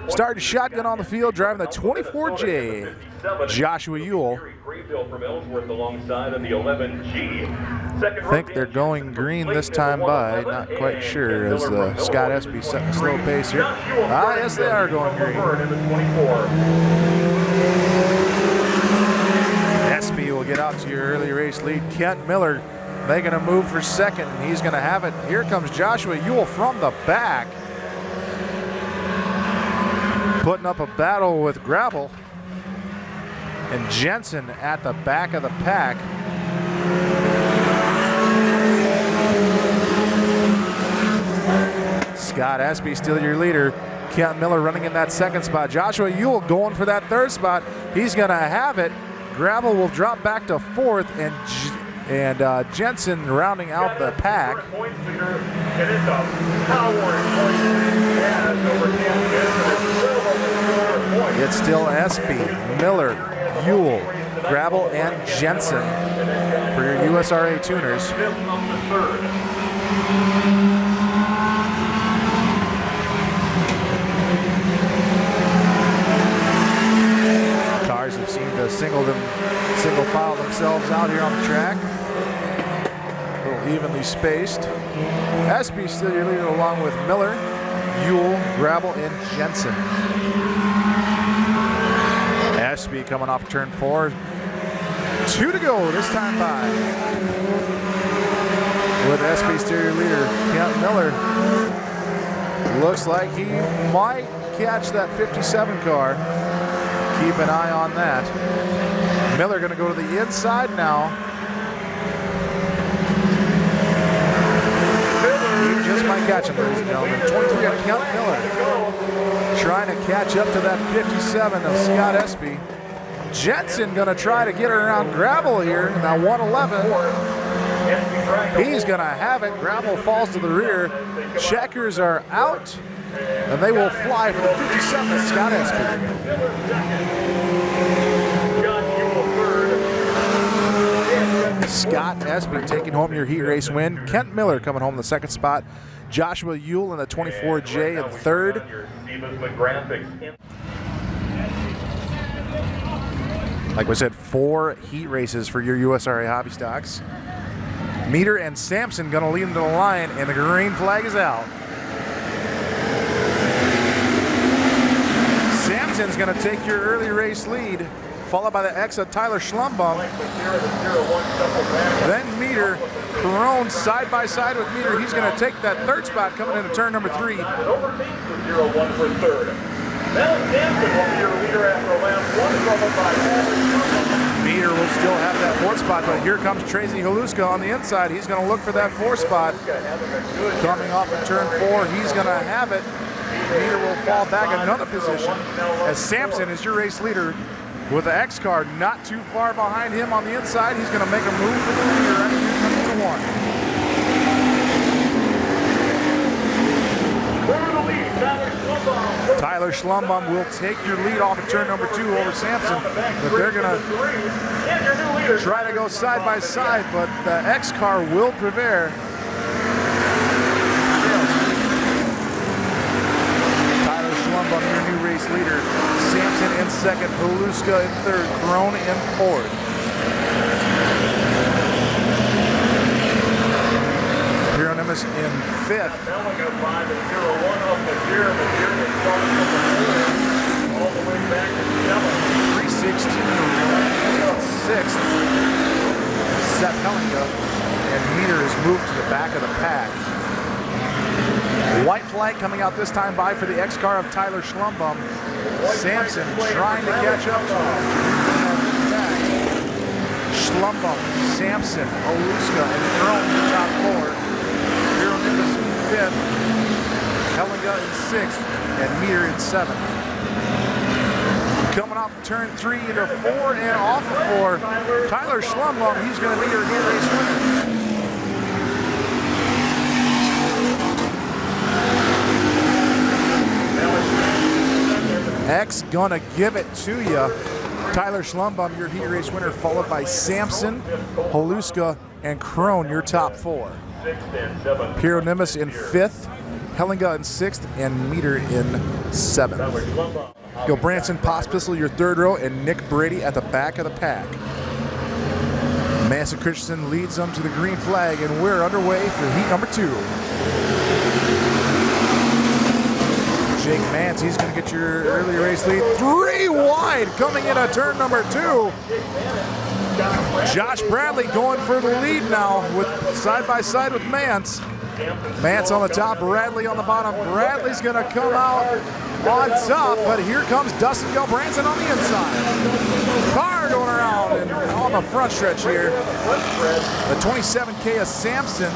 starting shotgun on the field, driving the 24J. Joshua Ewell. I think they're going green this time by, not quite sure, as Scott Espy setting a slow pace here. Ah, yes, they are going green. Espy will get out to your early race lead. Kent Miller making a move for second, and he's going to have it. Here comes Joshua Ewell from the back, putting up a battle with Grabble and Jensen at the back of the pack. Scott Espy still your leader. Kent Miller running in that second spot. Joshua Ewell going for that third spot. He's going to have it. Grabble will drop back to fourth, and Jensen rounding out the pack. It's still Espy, Miller, Ewell, Grabble, and Jensen for your USRA Tuners. Cars have seemed to single file themselves out here on the track. A little evenly spaced. Espy still your leader along with Miller, Ewell, Grabble, and Jensen. Espy coming off turn 4. 2 to go this time by. With Espy still your leader, Kent Miller. Looks like he might catch that 57 car. Keep an eye on that. Miller going to go to the inside now. He just might catch him, ladies and gentlemen. 23 on Kent Miller. Trying to catch up to that 57 of Scott Espy. Jensen going to try to get around Grabble here in that 111. He's going to have it. Grabble falls to the rear. Checkers are out, and they will fly for the 57 of Scott Espy. Scott Espy taking home your heat race win. Kent Miller coming home in the second spot. Joshua Ewell in the 24J in third. Like we said, 4 heat races for your USRA Hobby Stocks. Meter and Sampson going to lead into the line, and the green flag is out. Sampson's going to take your early race lead, followed by the X of Tyler Schlumbum. Then Meter, Crone side by side with Meter. He's going to take that third spot coming into turn number 3. Meter will still have that 4th spot, but here comes Tracy Haluska on the inside. He's going to look for that 4th spot. Coming off of turn 4, he's going to have it. Meter will fall back another position as Sampson is your race leader with the X car not too far behind him on the inside. He's going to make a move for the leader right here coming to 1. Tyler Schlumbum will take your lead off of turn number 2 over Sampson, but they're going to try to go side by side, but the X car will prevail. Tyler Schlumbum, your new race leader. Sampson in second, Haluska in third, Crone in fourth. Hieronymus in fifth. 316 sixth. Seth Hellinga, and Meter is moved to the back of the pack. White flag coming out this time by for the X car of Tyler Schlumbum. Sampson trying to catch up to him. Schlumbum, Sampson, Haluska, and Crone in the top 4. Hieronymus in 5th, Hellinga in 6th, and Meter in 7th. Coming off turn 3 into 4 and off of 4, Tyler Schlumbum, he's going to be your heat race winner. X gonna give it to you. Tyler Schlumbum, your heat race winner, followed by Sampson, Haluska, and Crone, your top 4. Hieronymus in 5th, Hellinga in 6th, and Meter in 7th. Gilbranson, Pospisil, your 3rd row, and Nick Brady at the back of the pack. Massa Christensen leads them to the green flag, and we're underway for heat number 2. Jake Mance, he's going to get your early race lead. 3 wide coming into turn number 2. Josh Bradley going for the lead now, with side by side with Mance. Mance on the top, Bradley on the bottom. Bradley's going to come out on top, but here comes Dustin Gilbranson on the inside. Car going around and on the front stretch here. The 27K of Sampson.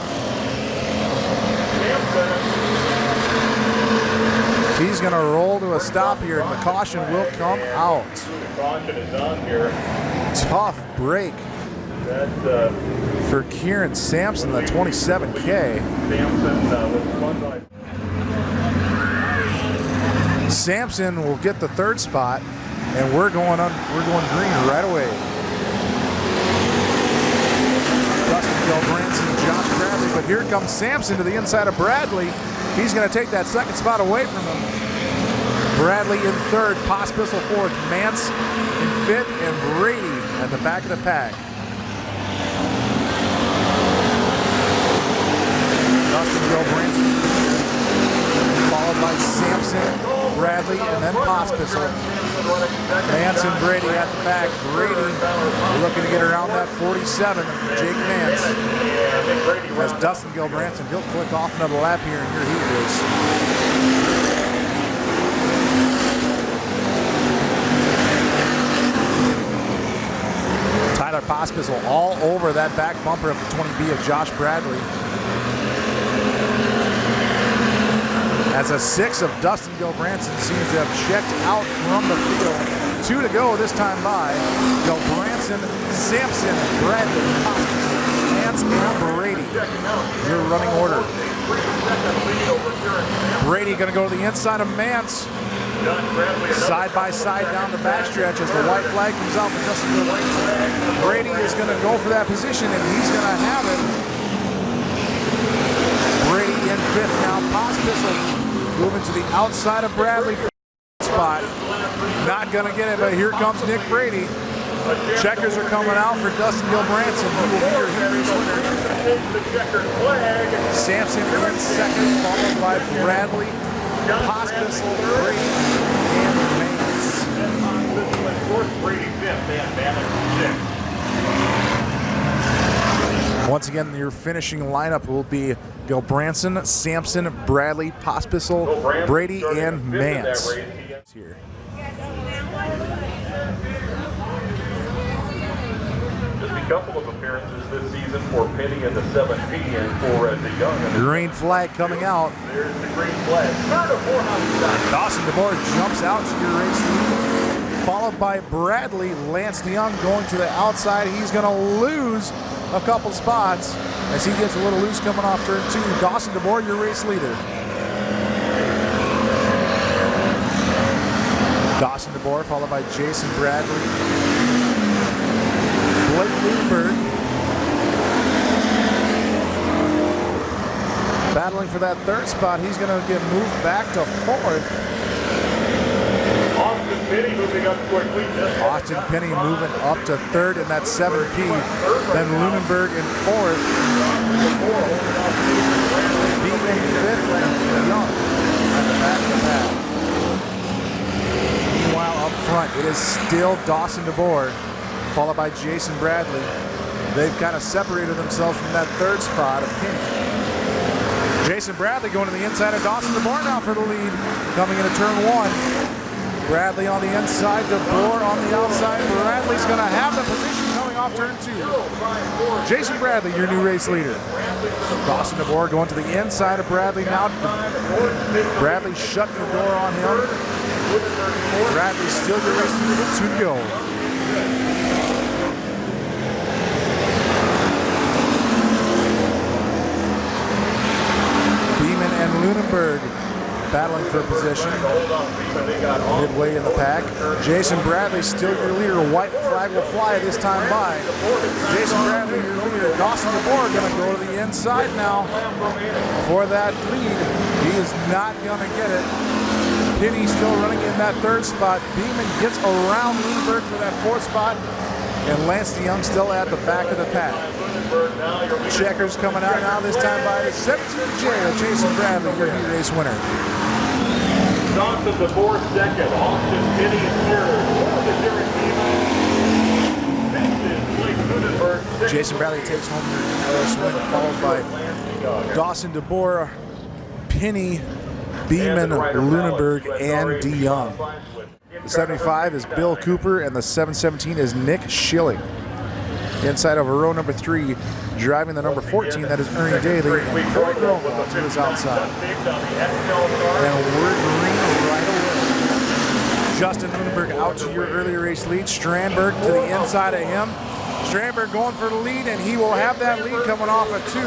He's going to roll to a stop here, and the caution will come out. Tough break for Kieran Sampson, the 27K. Sampson will get the 3rd spot, and we're going green right away. Dustin Gilbranson, Josh Bradley, but here comes Sampson to the inside of Bradley. He's going to take that 2nd spot away from him. Bradley in 3rd, Pospisil 4th, Mance in 5th, and Brady at the back of the pack. Dustin Gilbranson, followed by Sampson, Bradley, and then Pospisil. Mance and Brady at the back. Brady looking to get around that 47, Jake Mance. As Dustin Gilbranson, he'll click off another lap here in your heat race. Tyler Pospisil all over that back bumper of the 20B of Josh Bradley. As a 6 of Dustin Gilbranson seems to have checked out from the field. 2 to go this time by. Gilbranson, Sampson, Bradley, Mance, and Brady. Your running order. Brady going to go to the inside of Mance. Side by side down the backstretch as the white flag comes out for Dustin Gilbranson. Brady is going to go for that position, and he's going to have it. Brady in 5th now. Pospisil moving to the outside of Bradley spot. Not going to get it, but here comes Nick Brady. Checkers are coming out for Dustin Gilbranson, who will be your heat race winner. Sampson in 2nd, followed by Bradley, Pospisil, Brady, and Mance. Once again, your finishing lineup will be Gilbranson, Sampson, Bradley, Pospisil, Brady, and Mance. Here. Just a couple of appearances this season for Penny in the 7P and for DeYoung. Green flag coming out. There's the green flag. Dawson DeBoer jumps out to your race lead, followed by Bradley. Lance DeYoung going to the outside. He's going to lose a couple spots as he gets a little loose coming off turn 2. Dawson DeBoer, your race leader. Dawson DeBoer followed by Jason Bradley. Blake Bloomberg battling for that 3rd spot. He's going to get moved back to 4th. Austin Penny moving up quickly. Austin Penny moving up to 3rd in that 7P. Then Lunenberg in 4th. Beaton in 5th and Young at the back of the pack. Meanwhile, up front, it is still Dawson DeBoer, followed by Jason Bradley. They've kind of separated themselves from that 3rd spot of Penny. Jason Bradley going to the inside of Dawson DeBoer now for the lead, coming into turn 1. Bradley on the inside, DeBoer on the outside. Bradley's going to have the position coming off turn 2. Jason Bradley, your new race leader. Dawson DeBoer going to the inside of Bradley now. Bradley shutting the door on him. Bradley still your race leader with 2 to go. Beeman and Lunenberg battling for position midway in the pack. Jason Bradley still your leader. White flag will fly this time by. Jason Bradley your leader. Dawson DeBoer going to go to the inside now for that lead. He is not going to get it. Penny still running in that third spot. Beeman gets around Lunenburg for that fourth spot. And Lance DeYoung still at the back of the pack. Checkers coming out now, this time by the 17J of Jason Bradley, your heat race winner. Johnson the fourth, second. Austin Penny third. Jason Bradley takes home the first win, followed by Dawson DeBoer, Penny, Beeman, Lunenburg, and DeYoung. The 75 is Bill Cooper, and the 717 is Nick Schilling. Inside of row number 3, driving the number 14, that is Ernie Daly, and Corey Gromwald to his outside. And we're green right away. Justin Lunenburg out to your early race lead. Strandberg to the inside of him. Strandberg going for the lead, and he will have that lead coming off of 2.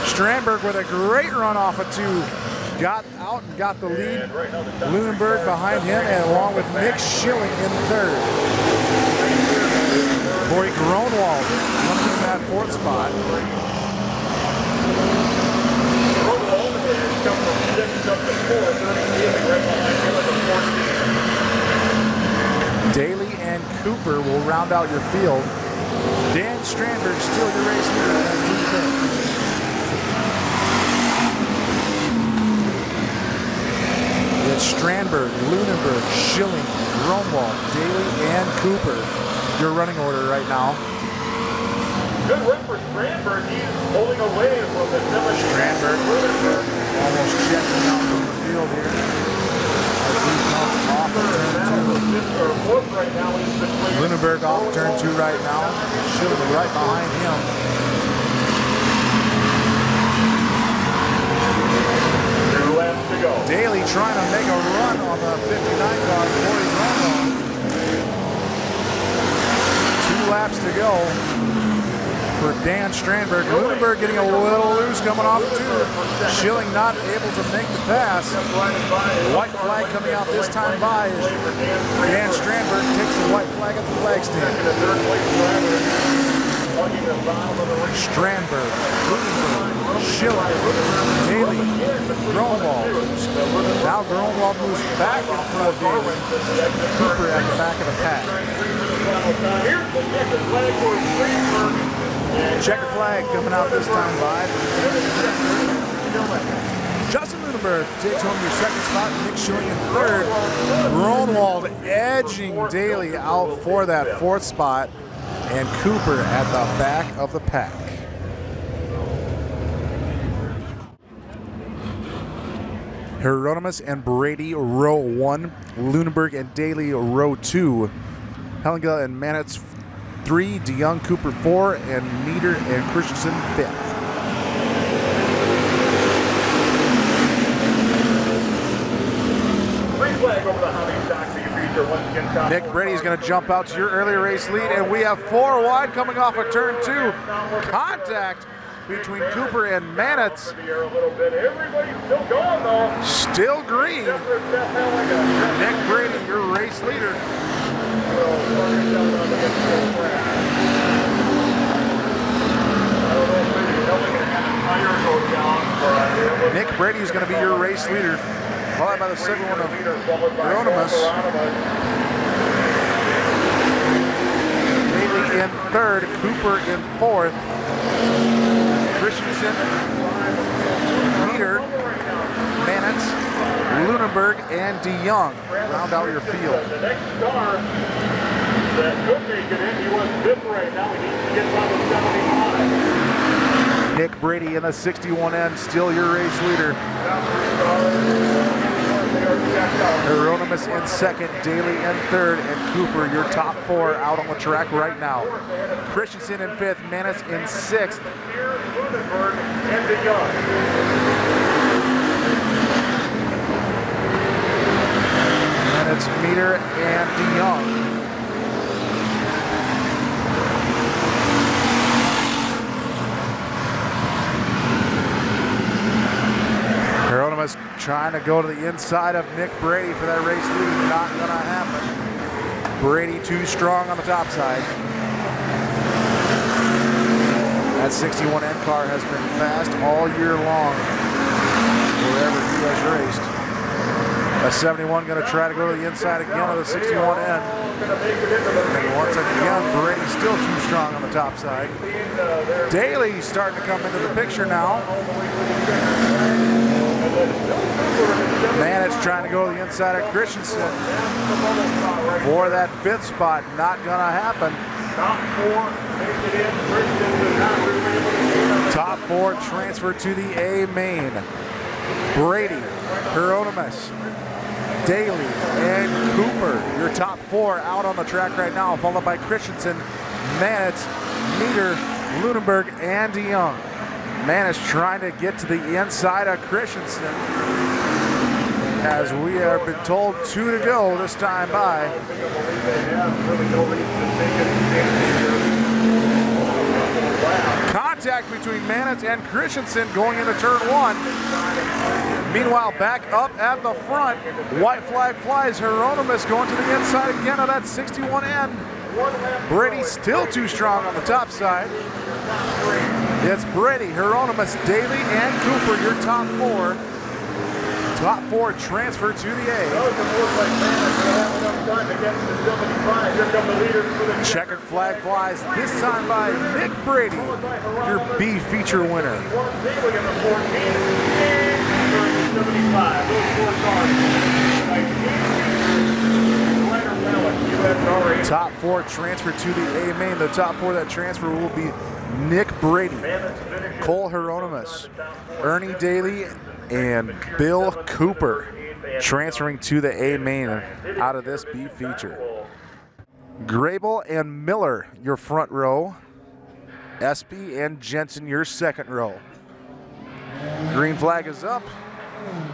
Strandberg with a great run off of 2. Got out and got the lead. Lunenburg behind him, and along with Nick Schilling in third. Corey Gronwald running in that fourth spot. Daly and Cooper will round out your field. Dan Strandberg still your race leader at 2 It's Strandberg, Lunenburg, Schilling, Gromwald, Daly, and Cooper. Your running order right now. Good run for Strandberg. He's pulling away from the 7. Strandberg almost checking out from the field here. As he comes off of turn 2. Lunenburg off turn 2 right now. Schilling right behind him. Daly trying to make a run on the 59 car. Corey Gromwald. 2 laps to go for Dan Strandberg. Lunenburg getting a little loose coming off 2. Schilling not able to make the pass. White flag coming out this time by as Dan Strandberg takes the white flag at the flag stand. Strandberg, Lunenburg, Schilling, Daly, Gromwald. Now Gromwald moves back in front of Daly. Cooper at the back of the pack. Checkered flag coming out this time by. Justin Lunenburg takes home your second spot. Nick Schilling in third. Gromwald edging Daly out for that fourth spot. And Cooper at the back of the pack. Hieronymus and Brady, row 1. Lunenburg and Daly, row 2. Hellinga and Manitz, 3. DeYoung, Cooper, 4. And Meter and Christensen, 5th. Flag over the Hobby Stocks. Nick Brady's going to jump out to your early race lead, and we have 4 wide coming off of turn 2. Contact between Cooper and Manitz. Still green. Nick Brady, your race leader. Nick Brady is going to be your race leader. Followed by the second one of Hieronymus. Daly in third, Cooper in fourth. Christensen, Meter, Manitz, Lunenburg, and DeYoung round out your field. The next car that could make it in, he was 5th right now. He needs to get by the 75. Nick Brady in the 61N, still your race leader. Hieronymus in second, Daly in third, and Cooper, your top 4 out on the track right now. Christensen in 5th, Manitz in 6th. Manitz, Meter, and DeYoung. Hieronymus trying to go to the inside of Nick Brady for that race lead. Not going to happen. Brady too strong on the top side. That 61N car has been fast all year long. wherever he has raced. A 71 going to try to go to the inside again of the 61 end. And once again, Brady still too strong on the top side. Daly starting to come into the picture now. Manich trying to go to the inside of Christensen for that 5th spot. Not going to happen. Top 4 transfer to the A main. Brady, Hieronymus, Daly, and Cooper. Your top 4 out on the track right now, followed by Christensen, Manitz, Meter, Lunenburg, and DeYoung. Manitz trying to get to the inside of Christensen. As we have been told 2 to go this time by. Contact between Manitz and Christensen going into turn 1. Meanwhile, back up at the front, white flag flies. Hieronymus going to the inside again of that 61 end. Brady still too strong on the top side. It's Brady, Hieronymus, Daly, and Cooper, your top 4. Top 4 transfer to the A. Checkered flag flies, this time by Nick Brady, your B feature winner. Top 4 transfer to the A main. The top 4 that transfer will be Nick Brady, Cole Hieronymus, Ernie Daly, and Bill Cooper transferring to the A main out of this B feature. Grable and Miller, your front row. Espy and Jensen, your second row. Green flag is up.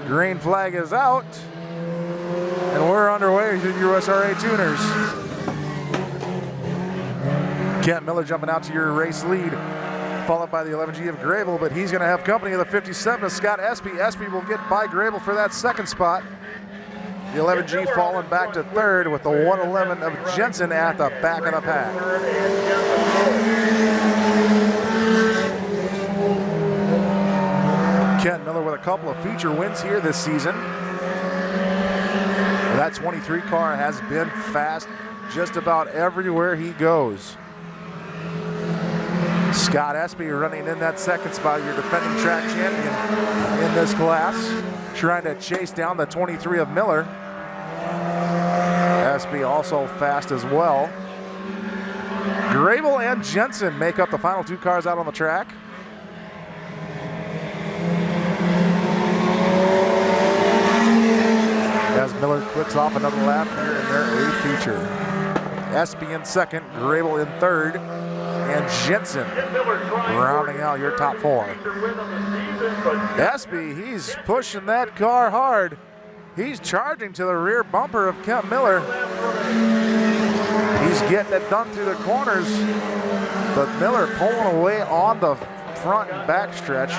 Green flag is out. And we're underway to USRA Tuners. Kent Miller jumping out to your race lead, followed by the 11G of Grable, but he's going to have company of the 57 of Scott Espy. Espy will get by Grable for that 2nd spot. The 11G falling back to 3rd with the 111 of Jensen at the back of the pack. Kent Miller with a couple of feature wins here this season. That 23 car has been fast just about everywhere he goes. Scott Espy running in that 2nd spot, your defending track champion in this class, trying to chase down the 23 of Miller. Espy also fast as well. Grable and Jensen make up the final 2 cars out on the track. As Miller clicks off another lap here in their A feature. Espy in 2nd, Grable in 3rd, and Jensen rounding out your top 4. Espy, he's pushing that car hard. He's charging to the rear bumper of Kent Miller. He's getting it done through the corners, but Miller pulling away on the front and back stretch.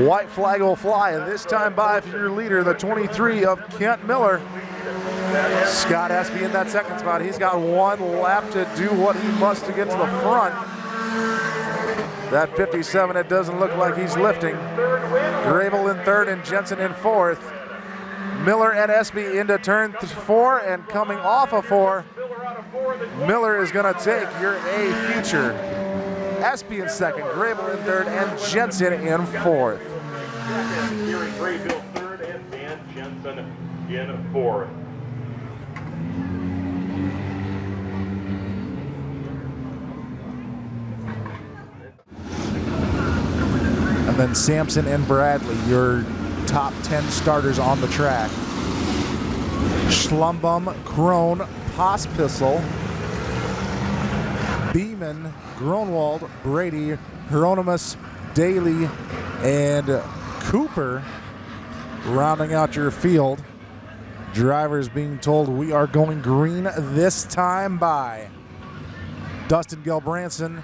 White flag will fly, and this time by for your leader, the 23 of Kent Miller. Scott Espy in that 2nd spot. He's got 1 lap to do what he must to get to the front. That 57, it doesn't look like he's lifting. Grable in 3rd and Jensen in 4th. Miller and Espy into turn 4, and coming off of 4, Miller is going to take your A feature. Espy in 2nd, Grable in 3rd, and Jensen in 4th. Gary Graybill 3rd and Dan Jensen in 4th. And then Sampson and Bradley, your top 10 starters on the track. Schlumbum, Krohn, Pospisil, Beeman, Gronwald, Brady, Hieronymus, Daly, and Cooper rounding out your field. Drivers being told we are going green this time by Dustin Gelbranson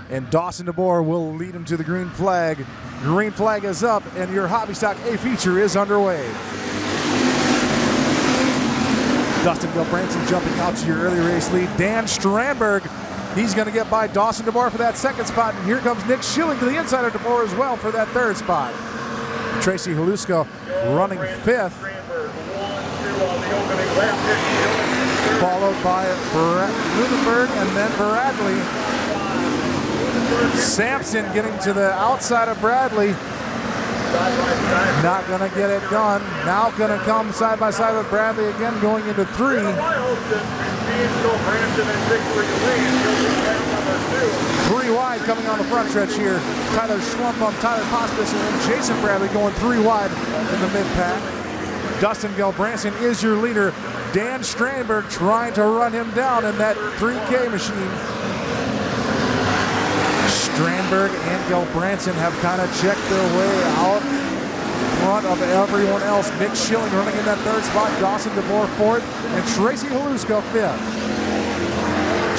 and Dawson DeBoer will lead him to the green flag. Green flag is up, and your Hobby Stock A feature is underway. Dustin Gelbranson jumping out to your early race lead. Dan Strandberg He's going to get by Dawson DeBoer for that second spot. And here comes Nick Schilling to the inside of DeBoer as well for that third spot. Tracy Haluska running fifth. Followed by Lunenburg and then Bradley. Sampson getting to the outside of Bradley. Not going to get it done. Now going to come side by side with Bradley again, going into three. 3 wide coming on the front stretch here. Tyler Schlumpum, Tyler Pospisil, and Jason Bradley going 3 wide in the mid-pack. Dustin Gelbranson is your leader. Dan Strandberg trying to run him down in that 3K machine. Strandberg and Gelbranson have kind of checked their way out front of everyone else. Nick Schilling running in that third spot. Dawson DeBoer fourth, and Tracy Haluska fifth.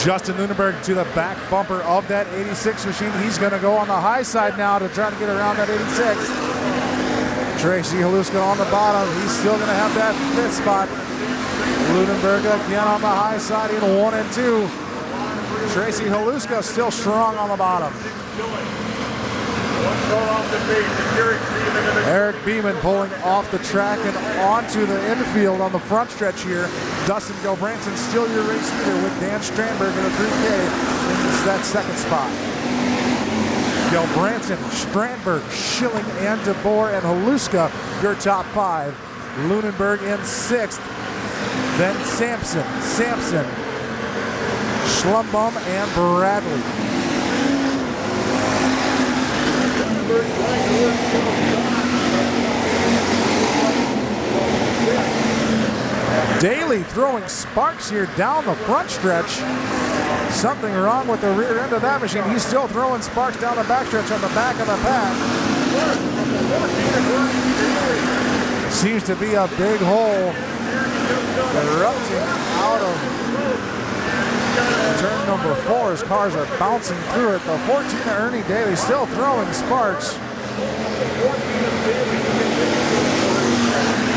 Justin Lunenburg to the back bumper of that 86 machine. He's going to go on the high side now to try to get around that 86. Tracy Haluska on the bottom. He's still going to have that fifth spot. Lunenburg again on the high side in 1 and 2. Tracy Haluska still strong on the bottom. Eric Beeman pulling off the track and onto the infield on the front stretch here. Dustin Gelbranson still your race leader with Dan Strandberg in a 3K in that second spot. Gelbranson, Strandberg, Schilling, and DeBoer and Haluska, your top 5. Lunenburg in 6th. Then Sampson, Schlumbum, and Bradley. Daly throwing sparks here down the front stretch. Something wrong with the rear end of that machine. He's still throwing sparks down the back stretch on the back of the pack. Seems to be a big hole erupting out of turn number 4 as cars are bouncing through it. The 14 to Ernie Daly still throwing sparks.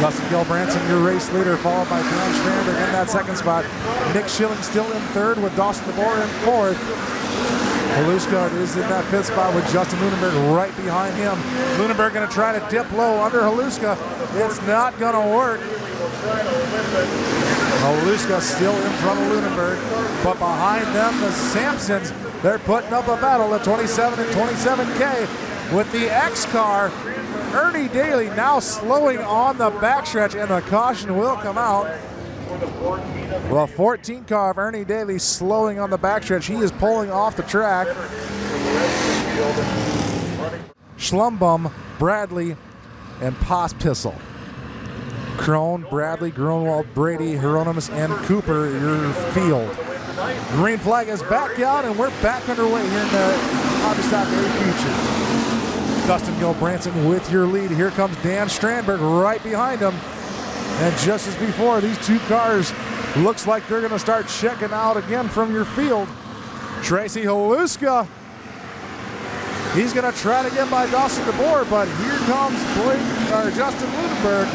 Dustin Gelbranson, your race leader, followed by Dan Strandberg in that second spot. Nick Schilling still in third with Dawson DeBoer in fourth. Haluska is in that fifth spot with Justin Lunenburg right behind him. Lunenburg going to try to dip low under Haluska. It's not going to work. Haluska still in front of Lunenburg, but behind them, the Sampsons, they're putting up a battle at 27 and 27K with the X car. Ernie Daly now slowing on the backstretch, and the caution will come out. Well, 14 car of Ernie Daly slowing on the backstretch. He is pulling off the track. Schlumbum, Bradley, and Pospisil. Crone, Bradley, Grunwald, Brady, Hieronymus, and Cooper, your field. Green flag is back out, and we're back underway here in the Hobby Stock Future. Dustin Gelbranson with your lead. Here comes Dan Strandberg right behind him. And just as before, these two cars looks like they're going to start checking out again from your field. Tracy Haluska. He's going to try to get by Dawson DeBoer, but here comes Justin Lunenburg.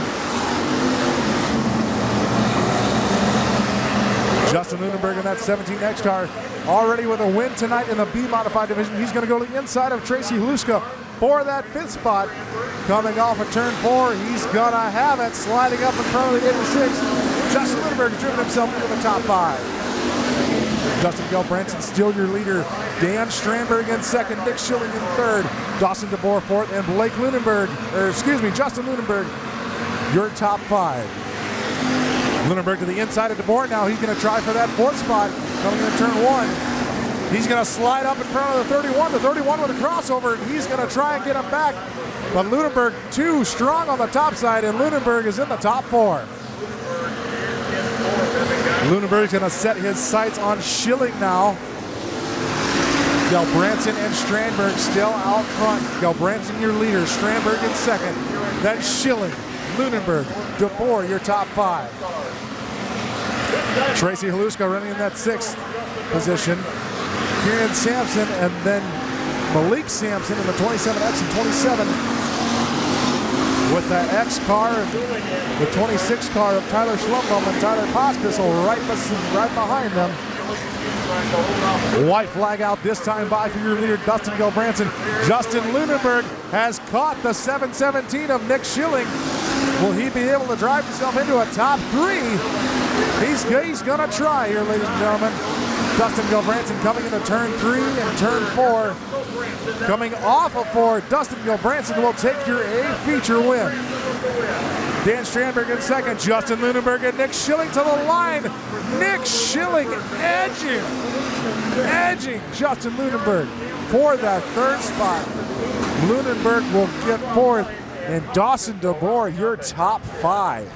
Justin Lunenburg in that 17X car, already with a win tonight in the B modified division. He's going to go to the inside of Tracy Haluska for that fifth spot. Coming off of turn 4, he's going to have it, sliding up in front of the 86. Justin Lunenburg has driven himself into the top 5. Justin Gelbranson still your leader. Dan Strandberg in second, Nick Schilling in third, Dawson DeBoer fourth, and Justin Lunenburg, your top 5. Lunenburg to the inside of DeBoer. Now he's going to try for that fourth spot coming into turn 1. He's going to slide up in front of the 31. The 31 with a crossover, and he's going to try and get him back. But Lunenburg too strong on the top side, and Lunenburg is in the top 4. Lunenburg's going to set his sights on Schilling now. Gelbranson and Strandberg still out front. Gelbranson your leader, Strandberg in second. Then Schilling, Lunenburg, DeBoer your top 5. Tracy Haluska running in that 6th position. Kieran Sampson and then Malik Sampson in the 27X and 27 with the X car and the 26 car of Tyler Schlumbum and Tyler Pospisil right behind them. White flag out this time by for your leader, Dustin Gilbranson. Justin Lunenberg has caught the 717 of Nick Schilling. Will he be able to drive himself into a top 3? He's gonna try here, ladies and gentlemen. Dustin Gilbranson coming into turn 3 and turn 4. Coming off of 4, Dustin Gilbranson will take your A feature win. Dan Strandberg in second, Justin Lunenberg and Nick Schilling to the line. Nick Schilling edging Justin Lunenberg for that 3rd spot. Lunenberg will get 4th, and Dawson DeBoer, your top 5.